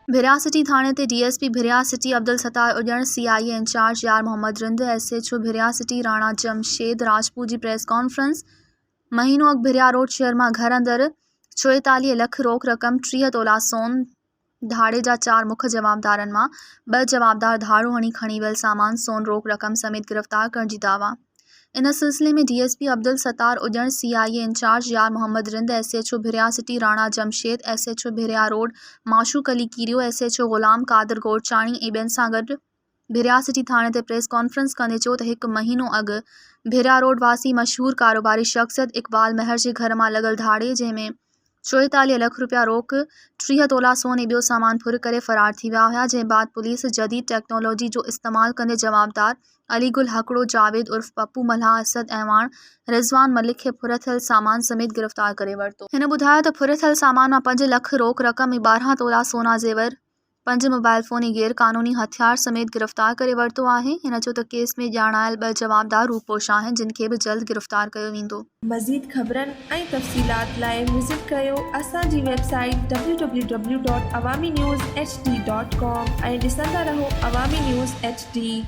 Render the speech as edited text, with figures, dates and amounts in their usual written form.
भिरिया सिटी थाणे ते DSP Bhiria city Abdul Sattar Ujjan, CIA incharge Yar Mohammad Rind, SHO Bhiria city Rana Jamshed Rajput जी प्रेस कॉन्फ्रेंस। महीनो अॻु भिरिया रोड शहर मां घर अंदरि 44 लख रोक रक़म 30 तोला सोन धाड़े जा 4 मुख्य जवाबदारनि मां 2 जवाबदार धाड़ो हणी खणी वियल सामान सोन रोक रक़म समेत गिरफ़्तार करण जी दावा। इन सिलसिले में DSP Abdul Sattar Ujjan, CIA incharge Yar Mohammad Rind, SHO Bhiria city Rana Jamshed, SHO Bhiria road Mashooq Ali Kerio, SHO Ghulam Qadir Gorchani ऐं ॿियनि सां गॾु भिरिया सिटी थाणे ते प्रेस कॉन्फ्रेंस कंदे चयो त 1 महीनो अॻु भिरिया रोड वासी मशहूर कारोबारी शख़्सियत इक़बाल महर जे घर मां लॻल धाड़े, जंहिंमें 44 लख रुपया रोक, 30 तोला सोन ऐं ॿियो सामान फुर करे फ़रार थी विया हुआ। जंहिं बाद पुलिस जदीद टेक्नोलॉजी जो इस्तेमाल कंदे जवाबदार अलीगुल हकड़ो जावेद उर्फ पप्पू मल्हा असद ऐवान रिज़वान मलिक खे फुर थियल सामान समेत गिरफ़्तार करे वरितो। हिन ॿुधायो त फुर थियल सामान मां 5 लख रोक रक़म ऐं 12 तोला सोना ज़ेवर, 5 मोबाइल फ़ोन ऐं गैर क़ानूनी हथियार समेत गिरफ़्तार करे वरितो आहे। हिन चयो त केस में ॼाणायल 2 जवाबदार रूपोश आहिनि, जिन खे बि जल्द गिरफ़्तार कयो वेंदो। मज़ीद ख़बरनि ऐं तफ़सीलात लाइ विज़िट कयो असांजी वेबसाइट www.awamiNewsHD.com ऐं ॾिसंदा रहो अवामी न्यूज़ HD।